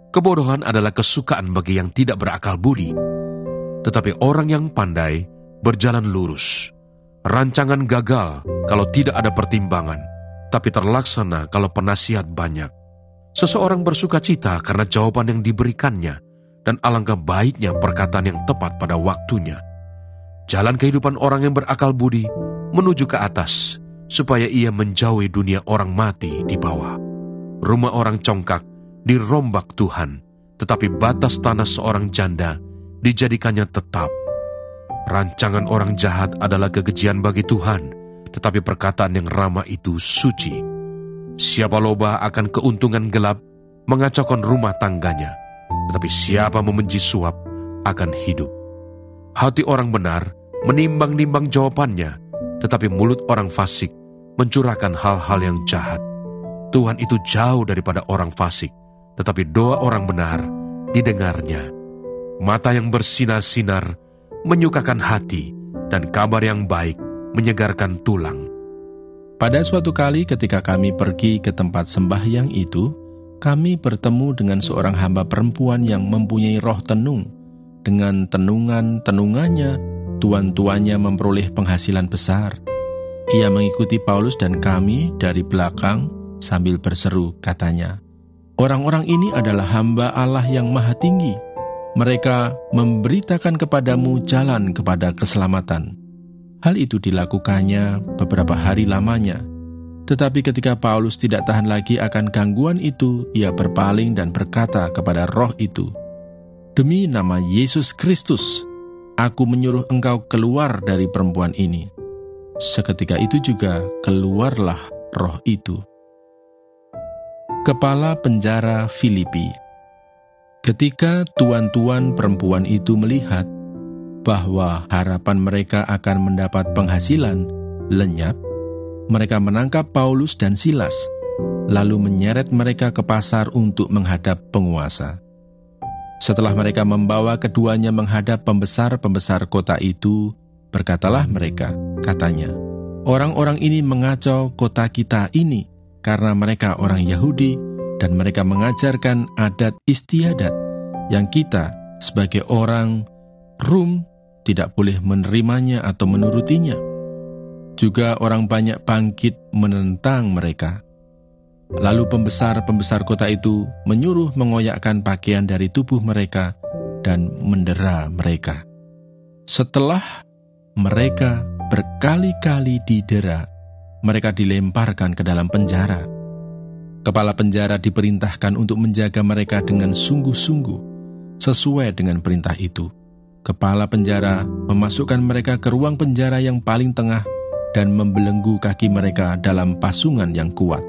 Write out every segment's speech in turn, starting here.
Kebodohan adalah kesukaan bagi yang tidak berakal budi, tetapi orang yang pandai berjalan lurus. Rancangan gagal kalau tidak ada pertimbangan, tapi terlaksana kalau penasihat banyak. Seseorang bersuka cita karena jawaban yang diberikannya, dan alangkah baiknya perkataan yang tepat pada waktunya. Jalan kehidupan orang yang berakal budi menuju ke atas, supaya ia menjauhi dunia orang mati di bawah. Rumah orang congkak dirombak Tuhan, tetapi batas tanah seorang janda dijadikannya tetap. Rancangan orang jahat adalah kekejian bagi Tuhan, tetapi perkataan yang ramah itu suci. Siapa loba akan keuntungan gelap, mengacaukan rumah tangganya, tetapi siapa membenci suap akan hidup. Hati orang benar menimbang-nimbang jawabannya, tetapi mulut orang fasik mencurahkan hal-hal yang jahat. Tuhan itu jauh daripada orang fasik, tetapi doa orang benar didengarnya. Mata yang bersinar-sinar menyukakan hati, dan kabar yang baik menyegarkan tulang. Pada suatu kali ketika kami pergi ke tempat sembahyang itu, kami bertemu dengan seorang hamba perempuan yang mempunyai roh tenung. Dengan tenungannya, tuan-tuannya memperoleh penghasilan besar. Ia mengikuti Paulus dan kami dari belakang sambil berseru, katanya, "Orang-orang ini adalah hamba Allah yang Maha Tinggi. Mereka memberitakan kepadamu jalan kepada keselamatan." Hal itu dilakukannya beberapa hari lamanya. Tetapi ketika Paulus tidak tahan lagi akan gangguan itu, ia berpaling dan berkata kepada roh itu, "Demi nama Yesus Kristus, aku menyuruh engkau keluar dari perempuan ini." Seketika itu juga keluarlah roh itu. Kepala penjara Filipi. Ketika tuan-tuan perempuan itu melihat bahwa harapan mereka akan mendapat penghasilan lenyap, mereka menangkap Paulus dan Silas, lalu menyeret mereka ke pasar untuk menghadap penguasa. Setelah mereka membawa keduanya menghadap pembesar-pembesar kota itu, berkatalah mereka, katanya, "Orang-orang ini mengacau kota kita ini karena mereka orang Yahudi, dan mereka mengajarkan adat istiadat yang kita sebagai orang Rum tidak boleh menerimanya atau menurutinya. Juga orang banyak bangkit menentang mereka." Lalu pembesar-pembesar kota itu menyuruh mengoyakkan pakaian dari tubuh mereka dan mendera mereka. Setelah mereka berkali-kali didera, mereka dilemparkan ke dalam penjara. Kepala penjara diperintahkan untuk menjaga mereka dengan sungguh-sungguh, sesuai dengan perintah itu. Kepala penjara memasukkan mereka ke ruang penjara yang paling tengah dan membelenggu kaki mereka dalam pasungan yang kuat.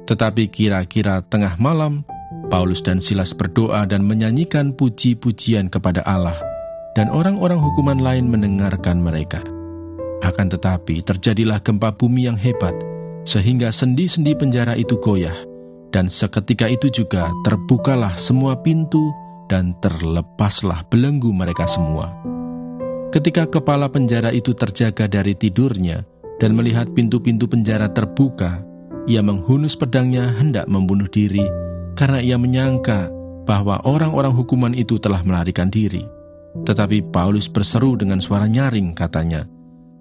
Tetapi kira-kira tengah malam, Paulus dan Silas berdoa dan menyanyikan puji-pujian kepada Allah, dan orang-orang hukuman lain mendengarkan mereka. Akan tetapi terjadilah gempa bumi yang hebat, sehingga sendi-sendi penjara itu goyah, dan seketika itu juga terbukalah semua pintu dan terlepaslah belenggu mereka semua. Ketika kepala penjara itu terjaga dari tidurnya dan melihat pintu-pintu penjara terbuka, ia menghunus pedangnya hendak membunuh diri karena ia menyangka bahwa orang-orang hukuman itu telah melarikan diri. Tetapi Paulus berseru dengan suara nyaring, katanya,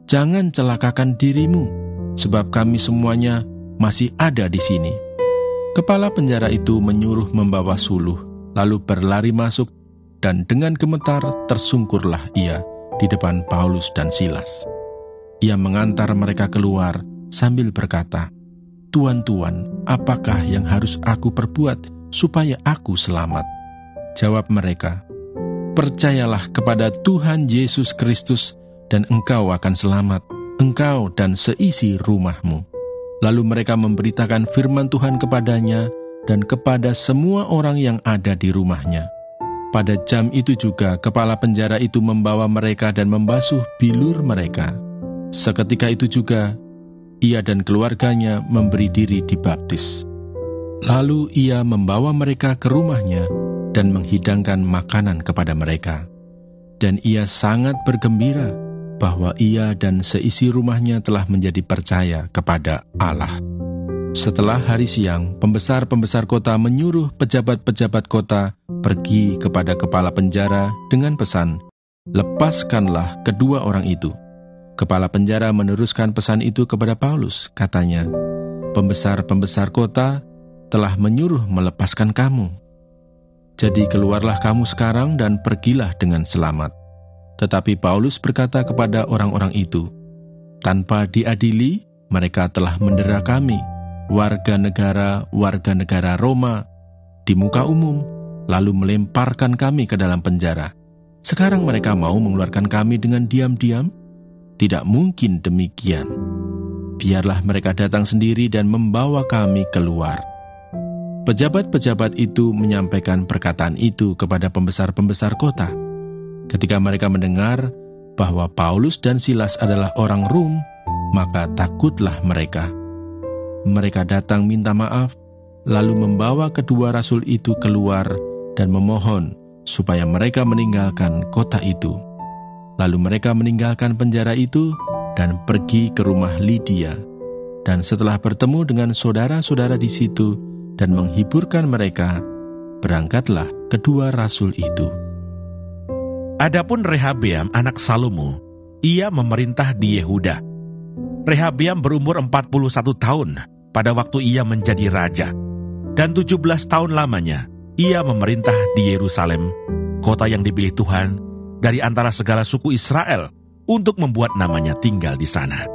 "Jangan celakakan dirimu, sebab kami semuanya masih ada di sini." Kepala penjara itu menyuruh membawa suluh, lalu berlari masuk, dan dengan gemetar tersungkurlah ia di depan Paulus dan Silas. Ia mengantar mereka keluar sambil berkata, "Tuan-tuan, apakah yang harus aku perbuat supaya aku selamat?" Jawab mereka, "Percayalah kepada Tuhan Yesus Kristus dan engkau akan selamat, engkau dan seisi rumahmu." Lalu mereka memberitakan firman Tuhan kepadanya dan kepada semua orang yang ada di rumahnya. Pada jam itu juga kepala penjara itu membawa mereka dan membasuh bilur mereka. Seketika itu juga ia dan keluarganya memberi diri dibaptis. Lalu ia membawa mereka ke rumahnya dan menghidangkan makanan kepada mereka. Dan ia sangat bergembira bahwa ia dan seisi rumahnya telah menjadi percaya kepada Allah. Setelah hari siang, pembesar-pembesar kota menyuruh pejabat-pejabat kota pergi kepada kepala penjara dengan pesan, "Lepaskanlah kedua orang itu." Kepala penjara meneruskan pesan itu kepada Paulus, katanya, "Pembesar-pembesar kota telah menyuruh melepaskan kamu. Jadi keluarlah kamu sekarang dan pergilah dengan selamat." Tetapi Paulus berkata kepada orang-orang itu, "Tanpa diadili, mereka telah mendera kami, warga negara Roma, di muka umum, lalu melemparkan kami ke dalam penjara. Sekarang mereka mau mengeluarkan kami dengan diam-diam? Tidak mungkin demikian. Biarlah mereka datang sendiri dan membawa kami keluar." Pejabat-pejabat itu menyampaikan perkataan itu kepada pembesar-pembesar kota. Ketika mereka mendengar bahwa Paulus dan Silas adalah orang Rom, maka takutlah mereka. Mereka datang minta maaf, lalu membawa kedua rasul itu keluar dan memohon supaya mereka meninggalkan kota itu. Lalu mereka meninggalkan penjara itu dan pergi ke rumah Lydia. Dan setelah bertemu dengan saudara-saudara di situ dan menghiburkan mereka, berangkatlah kedua rasul itu. Adapun Rehabeam anak Salomo, ia memerintah di Yehuda. Rehabeam berumur 41 tahun pada waktu ia menjadi raja, dan 17 tahun lamanya ia memerintah di Yerusalem, kota yang dipilih Tuhan dari antara segala suku Israel untuk membuat namanya tinggal di sana.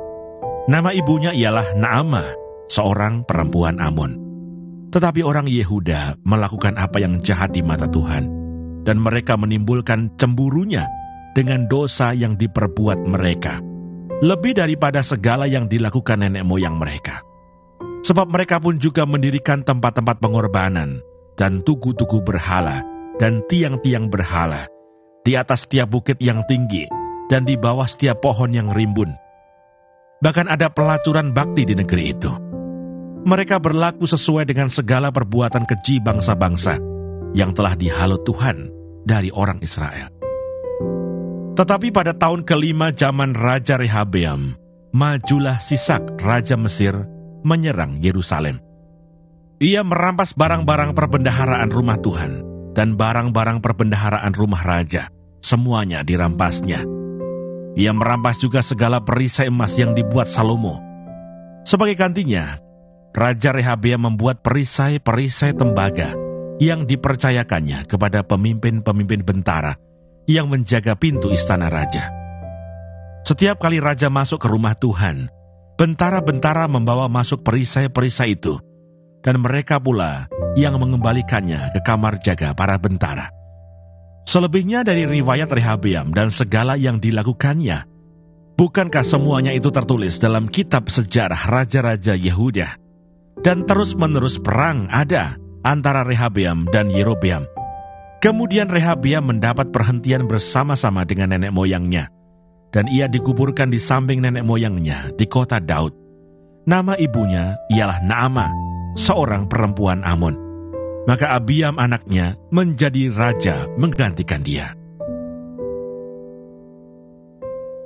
Nama ibunya ialah Naamah, seorang perempuan Amon. Tetapi orang Yehuda melakukan apa yang jahat di mata Tuhan, dan mereka menimbulkan cemburunya dengan dosa yang diperbuat mereka, lebih daripada segala yang dilakukan nenek moyang mereka. Sebab mereka pun juga mendirikan tempat-tempat pengorbanan dan tugu-tugu berhala dan tiang-tiang berhala di atas setiap bukit yang tinggi dan di bawah setiap pohon yang rimbun. Bahkan ada pelacuran bakti di negeri itu. Mereka berlaku sesuai dengan segala perbuatan keji bangsa-bangsa yang telah dihalau Tuhan dari orang Israel. Tetapi pada tahun kelima zaman Raja Rehabeam, majulah Sisak, Raja Mesir, menyerang Yerusalem. Ia merampas barang-barang perbendaharaan rumah Tuhan dan barang-barang perbendaharaan rumah raja. Semuanya dirampasnya. Ia merampas juga segala perisai emas yang dibuat Salomo. Sebagai gantinya, Raja Rehabeam membuat perisai-perisai tembaga yang dipercayakannya kepada pemimpin-pemimpin bentara yang menjaga pintu istana raja. Setiap kali raja masuk ke rumah Tuhan, bentara-bentara membawa masuk perisai-perisai itu, dan mereka pula yang mengembalikannya ke kamar jaga para bentara. Selebihnya dari riwayat Rehabeam dan segala yang dilakukannya, bukankah semuanya itu tertulis dalam kitab sejarah raja-raja Yehuda? Dan terus-menerus perang ada antara Rehabeam dan Yerobeam. Kemudian Rehabeam mendapat perhentian bersama-sama dengan nenek moyangnya, dan ia dikuburkan di samping nenek moyangnya di kota Daud. Nama ibunya ialah Naamah, seorang perempuan Amon. Maka Abiam anaknya menjadi raja menggantikan dia.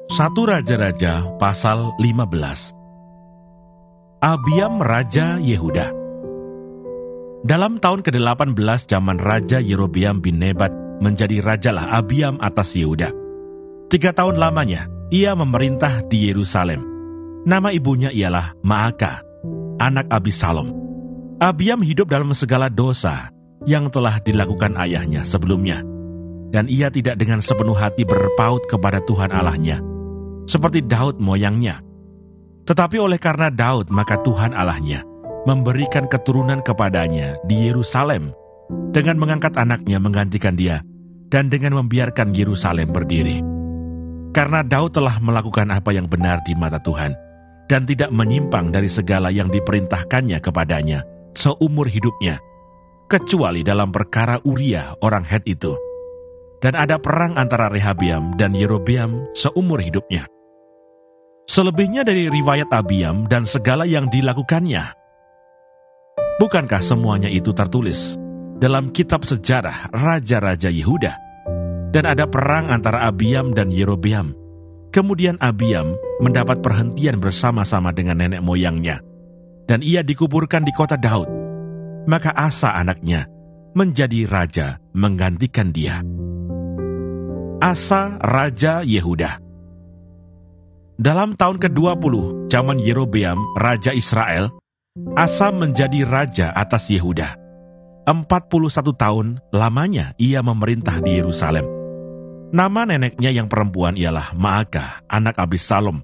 1 Raja-Raja pasal 15. Abiam Raja Yehuda. Dalam tahun ke-18 zaman Raja Yerobeam bin Nebat menjadi rajalah Abiam atas Yehuda. 3 tahun lamanya ia memerintah di Yerusalem. Nama ibunya ialah Maaka, anak Abisalom. Abiam hidup dalam segala dosa yang telah dilakukan ayahnya sebelumnya, dan ia tidak dengan sepenuh hati berpaut kepada Tuhan Allahnya, seperti Daud moyangnya. Tetapi oleh karena Daud, maka Tuhan Allahnya memberikan keturunan kepadanya di Yerusalem, dengan mengangkat anaknya menggantikan dia, dan dengan membiarkan Yerusalem berdiri. Karena Daud telah melakukan apa yang benar di mata Tuhan, dan tidak menyimpang dari segala yang diperintahkannya kepadanya seumur hidupnya, kecuali dalam perkara Uria orang Het itu. Dan ada perang antara Rehabeam dan Yerobeam seumur hidupnya. Selebihnya dari riwayat Abiam dan segala yang dilakukannya, bukankah semuanya itu tertulis dalam kitab sejarah Raja-Raja Yehuda? Dan ada perang antara Abiam dan Yerobeam. Kemudian Abiam mendapat perhentian bersama-sama dengan nenek moyangnya. dan ia dikuburkan di kota Daud. Maka Asa anaknya menjadi raja menggantikan dia. Asa Raja Yehuda. Dalam tahun ke-20 zaman Yerobeam Raja Israel, Asa menjadi raja atas Yehuda. 41 tahun lamanya ia memerintah di Yerusalem. Nama neneknya yang perempuan ialah Maakah, anak Abisalom.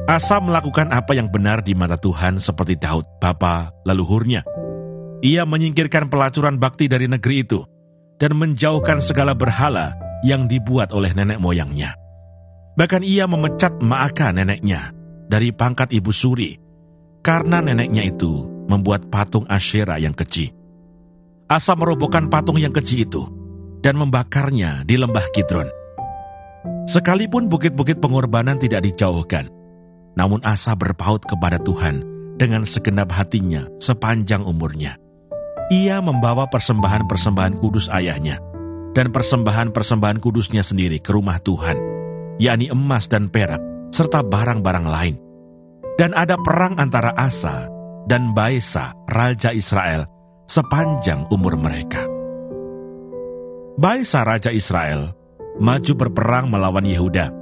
Asa melakukan apa yang benar di mata Tuhan seperti Daud, bapa leluhurnya. Ia menyingkirkan pelacuran bakti dari negeri itu dan menjauhkan segala berhala yang dibuat oleh nenek moyangnya. Bahkan ia memecat Maakah neneknya dari pangkat ibu suri karena neneknya itu membuat patung Asyera yang keji. Asa merobohkan patung yang keji itu dan membakarnya di lembah Kidron. Sekalipun bukit-bukit pengorbanan tidak dijauhkan, namun Asa berpaut kepada Tuhan dengan segenap hatinya sepanjang umurnya. Ia membawa persembahan-persembahan kudus ayahnya dan persembahan-persembahan kudusnya sendiri ke rumah Tuhan, yakni emas dan perak, serta barang-barang lain. Dan ada perang antara Asa dan Baesa, Raja Israel, sepanjang umur mereka. Baesa Raja Israel maju berperang melawan Yehuda,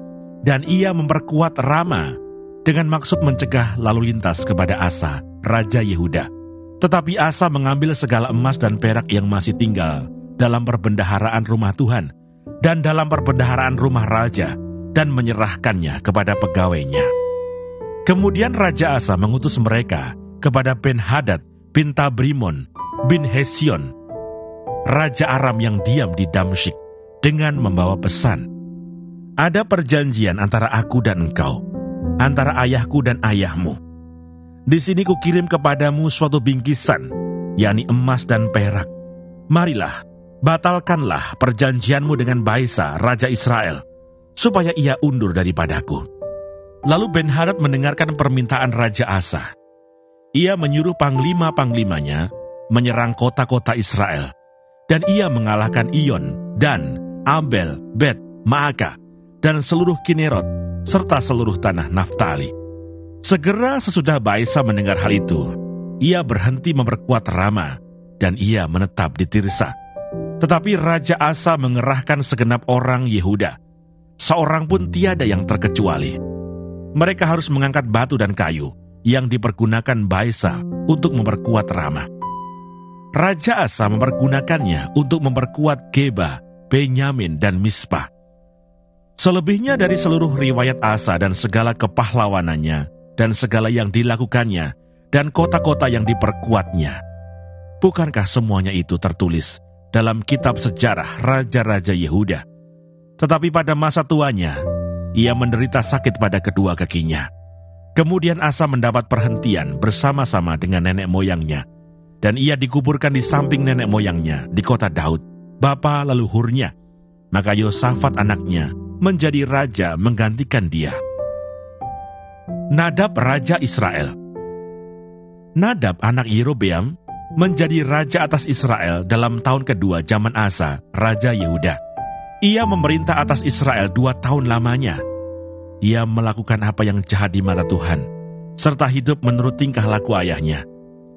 dan ia memperkuat Rama dengan maksud mencegah lalu lintas kepada Asa, Raja Yehuda. Tetapi Asa mengambil segala emas dan perak yang masih tinggal dalam perbendaharaan rumah Tuhan dan dalam perbendaharaan rumah raja, dan menyerahkannya kepada pegawainya. Kemudian Raja Asa mengutus mereka kepada Ben-Hadad bin Tabrimon bin Hesion, Raja Aram yang diam di Damsyik, dengan membawa pesan, "Ada perjanjian antara aku dan engkau, antara ayahku dan ayahmu. Di sini kukirim kepadamu suatu bingkisan, yakni emas dan perak. Marilah, batalkanlah perjanjianmu dengan Baesa, Raja Israel, supaya ia undur daripadaku." Lalu Ben-Hadad mendengarkan permintaan Raja Asa. Ia menyuruh panglima-panglimanya menyerang kota-kota Israel, dan ia mengalahkan Iyon, Dan, Abel, Bet, Maakah, dan seluruh Kinerot, serta seluruh tanah Naftali. Segera sesudah Baesa mendengar hal itu, ia berhenti memperkuat Rama, dan ia menetap di Tirsa. Tetapi Raja Asa mengerahkan segenap orang Yehuda, seorang pun tiada yang terkecuali. Mereka harus mengangkat batu dan kayu yang dipergunakan Baesa untuk memperkuat Rama. Raja Asa mempergunakannya untuk memperkuat Geba, Benyamin, dan Mispah. Selebihnya dari seluruh riwayat Asa dan segala kepahlawanannya dan segala yang dilakukannya dan kota-kota yang diperkuatnya, bukankah semuanya itu tertulis dalam kitab sejarah Raja-Raja Yehuda? Tetapi pada masa tuanya, ia menderita sakit pada kedua kakinya. Kemudian Asa mendapat perhentian bersama-sama dengan nenek moyangnya, dan ia dikuburkan di samping nenek moyangnya di kota Daud, bapa leluhurnya. Maka Yosafat anaknya menjadi raja menggantikan dia. Nadab Raja Israel. Nadab anak Yerobeam menjadi raja atas Israel dalam tahun kedua zaman Asa, Raja Yehuda. Ia memerintah atas Israel 2 tahun lamanya. Ia melakukan apa yang jahat di mata Tuhan, serta hidup menurut tingkah laku ayahnya,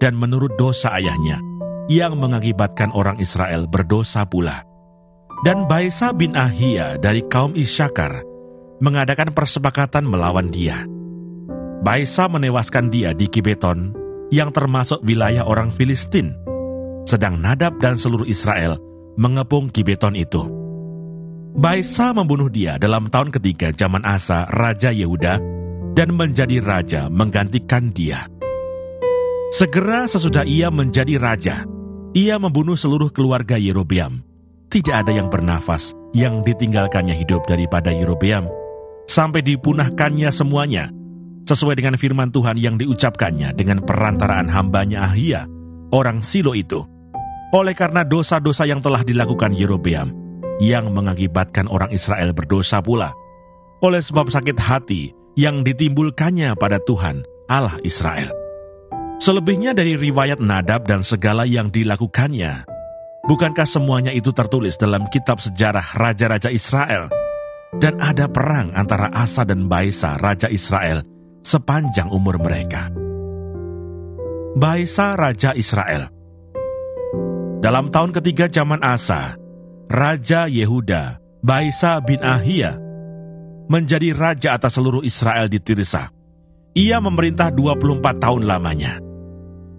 dan menurut dosa ayahnya, yang mengakibatkan orang Israel berdosa pula. Dan Baesa bin Ahia dari kaum Isyakar mengadakan persepakatan melawan dia. Baesa menewaskan dia di Gibeton, yang termasuk wilayah orang Filistin, sedang Nadab dan seluruh Israel mengepung Gibeton itu. Baesa membunuh dia dalam tahun ketiga zaman Asa, Raja Yehuda, dan menjadi raja menggantikan dia. Segera sesudah ia menjadi raja, ia membunuh seluruh keluarga Yerobeam. Tidak ada yang bernafas yang ditinggalkannya hidup daripada Yerobeam, sampai dipunahkannya semuanya, sesuai dengan firman Tuhan yang diucapkannya dengan perantaraan hambanya Ahia, orang Silo itu. Oleh karena dosa-dosa yang telah dilakukan Yerobeam, yang mengakibatkan orang Israel berdosa pula, oleh sebab sakit hati yang ditimbulkannya pada Tuhan, Allah Israel. Selebihnya dari riwayat Nadab dan segala yang dilakukannya, bukankah semuanya itu tertulis dalam kitab sejarah Raja-Raja Israel? Dan ada perang antara Asa dan Baesa, Raja Israel, sepanjang umur mereka. Baesa Raja Israel. Dalam tahun ketiga zaman Asa, Raja Yehuda, Baesa bin Ahia, menjadi raja atas seluruh Israel di Tirsa. Ia memerintah 24 tahun lamanya.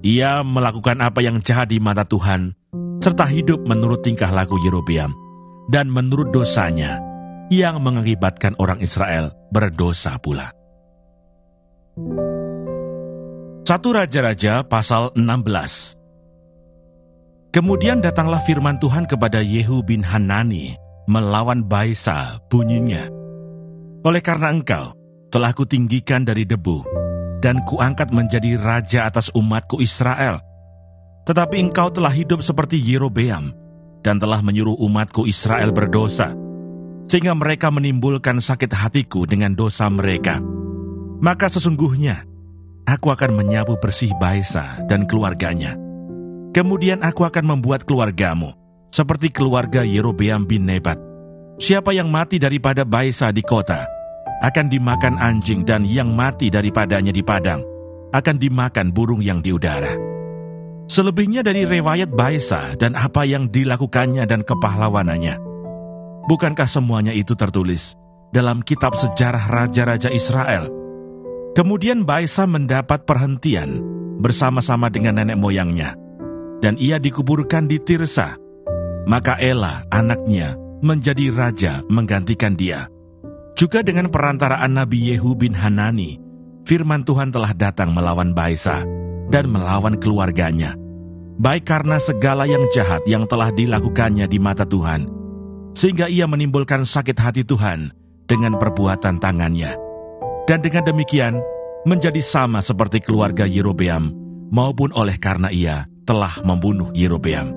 Ia melakukan apa yang jahat di mata Tuhan, serta hidup menurut tingkah laku Yerobeam, dan menurut dosanya, yang mengakibatkan orang Israel berdosa pula. 1 Raja-Raja pasal 16. Kemudian datanglah firman Tuhan kepada Yehu bin Hanani melawan Baesa, bunyinya, oleh karena engkau telah kutinggikan dari debu, dan kuangkat menjadi raja atas umatku Israel. Tetapi engkau telah hidup seperti Yerobeam, dan telah menyuruh umatku Israel berdosa, sehingga mereka menimbulkan sakit hatiku dengan dosa mereka. Maka sesungguhnya, aku akan menyapu bersih Baesa dan keluarganya. Kemudian aku akan membuat keluargamu seperti keluarga Yerobeam bin Nebat. Siapa yang mati daripada Baesa di kota, akan dimakan anjing, dan yang mati daripadanya di padang akan dimakan burung yang di udara. Selebihnya dari riwayat Baesa dan apa yang dilakukannya dan kepahlawanannya, bukankah semuanya itu tertulis dalam kitab sejarah raja-raja Israel? Kemudian Baesa mendapat perhentian bersama-sama dengan nenek moyangnya, dan ia dikuburkan di Tirsa. Maka Ela, anaknya, menjadi raja menggantikan dia. Juga dengan perantaraan Nabi Yehu bin Hanani, firman Tuhan telah datang melawan Baesa dan melawan keluarganya, baik karena segala yang jahat yang telah dilakukannya di mata Tuhan, sehingga ia menimbulkan sakit hati Tuhan dengan perbuatan tangannya. Dan dengan demikian, menjadi sama seperti keluarga Yerobeam, maupun oleh karena ia telah membunuh Yerobeam.